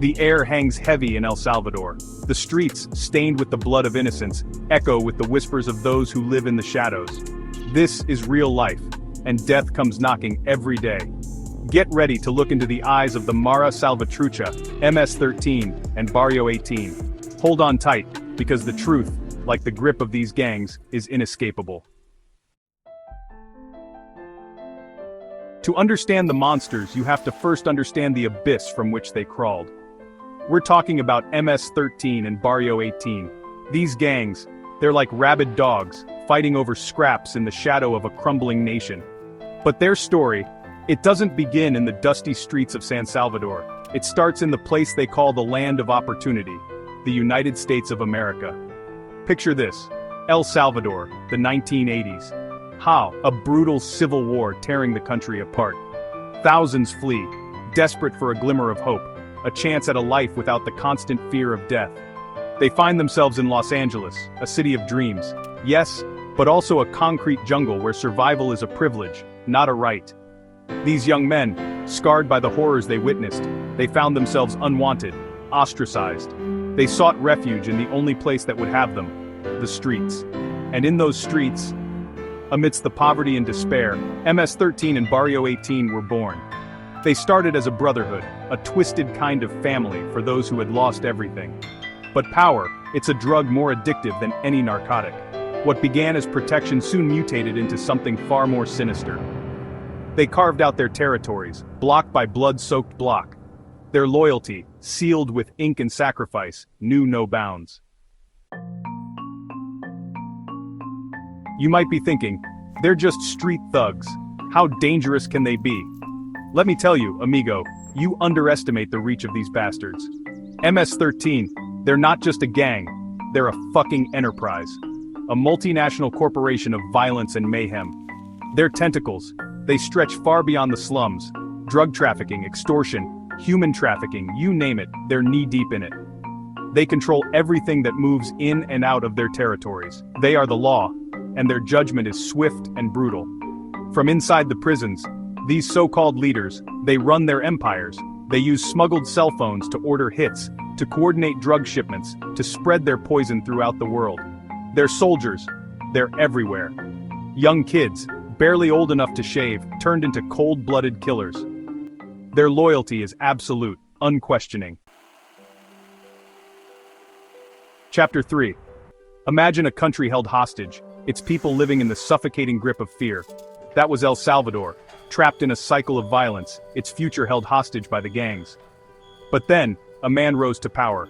The air hangs heavy in El Salvador. The streets, stained with the blood of innocents, echo with the whispers of those who live in the shadows. This is real life, and death comes knocking every day. Get ready to look into the eyes of the Mara Salvatrucha, MS-13, and Barrio 18. Hold on tight, because the truth, like the grip of these gangs, is inescapable. To understand the monsters, you have to first understand the abyss from which they crawled. We're talking about MS-13 and Barrio 18. These gangs, they're like rabid dogs, fighting over scraps in the shadow of a crumbling nation. But their story, it doesn't begin in the dusty streets of San Salvador. It starts in the place they call the land of opportunity, the United States of America. Picture this: El Salvador, the 1980s. How? A brutal civil war tearing the country apart. Thousands flee, desperate for a glimmer of hope, a chance at a life without the constant fear of death. They find themselves in Los Angeles, a city of dreams. Yes, but also a concrete jungle where survival is a privilege, not a right. These young men, scarred by the horrors they witnessed, they found themselves unwanted, ostracized. They sought refuge in the only place that would have them, the streets. And in those streets, amidst the poverty and despair, MS-13 and Barrio 18 were born. They started as a brotherhood, a twisted kind of family for those who had lost everything. But power, it's a drug more addictive than any narcotic. What began as protection soon mutated into something far more sinister. They carved out their territories, block by blood-soaked block. Their loyalty, sealed with ink and sacrifice, knew no bounds. You might be thinking, they're just street thugs. How dangerous can they be? Let me tell you, amigo, you underestimate the reach of these bastards. MS-13, they're not just a gang, they're a fucking enterprise. A multinational corporation of violence and mayhem. Their tentacles, they stretch far beyond the slums. Drug trafficking, extortion, human trafficking, you name it, they're knee-deep in it. They control everything that moves in and out of their territories. They are the law, and their judgment is swift and brutal. From inside the prisons, these so-called leaders, they run their empires. They use smuggled cell phones to order hits, to coordinate drug shipments, to spread their poison throughout the world. They're soldiers. They're everywhere. Young kids, barely old enough to shave, turned into cold-blooded killers. Their loyalty is absolute, unquestioning. Chapter 3. Imagine a country held hostage, its people living in the suffocating grip of fear. That was El Salvador, trapped in a cycle of violence, its future held hostage by the gangs. But then, a man rose to power.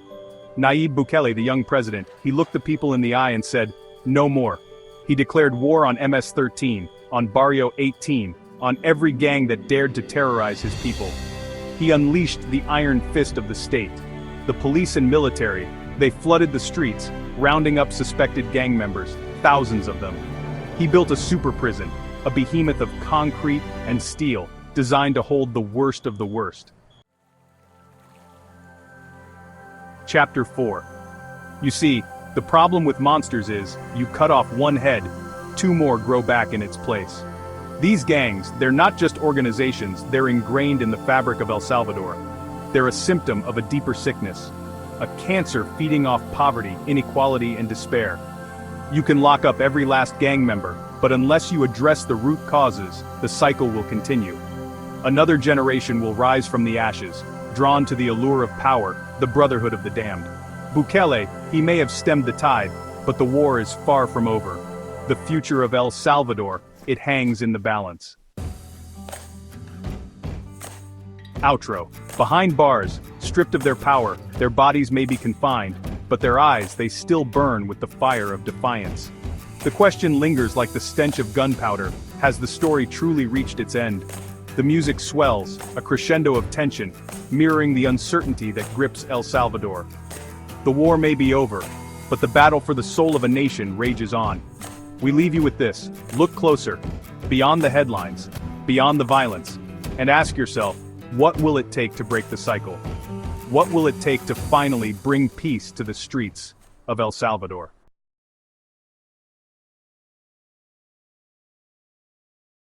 Nayib Bukele, the young president, he looked the people in the eye and said, "No more." He declared war on MS-13, on Barrio 18, on every gang that dared to terrorize his people. He unleashed the iron fist of the state. The police and military, they flooded the streets, rounding up suspected gang members, thousands of them. He built a super prison, a behemoth of concrete and steel, designed to hold the worst of the worst. Chapter 4. You see, the problem with monsters is, you cut off one head, two more grow back in its place. These gangs, they're not just organizations, they're ingrained in the fabric of El Salvador. They're a symptom of a deeper sickness, a cancer feeding off poverty, inequality, and despair. You can lock up every last gang member, but unless you address the root causes, the cycle will continue. Another generation will rise from the ashes, drawn to the allure of power, the brotherhood of the damned. Bukele, he may have stemmed the tide, but the war is far from over. The future of El Salvador, it hangs in the balance. Outro. Behind bars, stripped of their power, their bodies may be confined, but their eyes, they still burn with the fire of defiance. The question lingers like the stench of gunpowder: has the story truly reached its end? The music swells, a crescendo of tension, mirroring the uncertainty that grips El Salvador. The war may be over, but the battle for the soul of a nation rages on. We leave you with this: look closer, beyond the headlines, beyond the violence, and ask yourself, what will it take to break the cycle? What will it take to finally bring peace to the streets of El Salvador?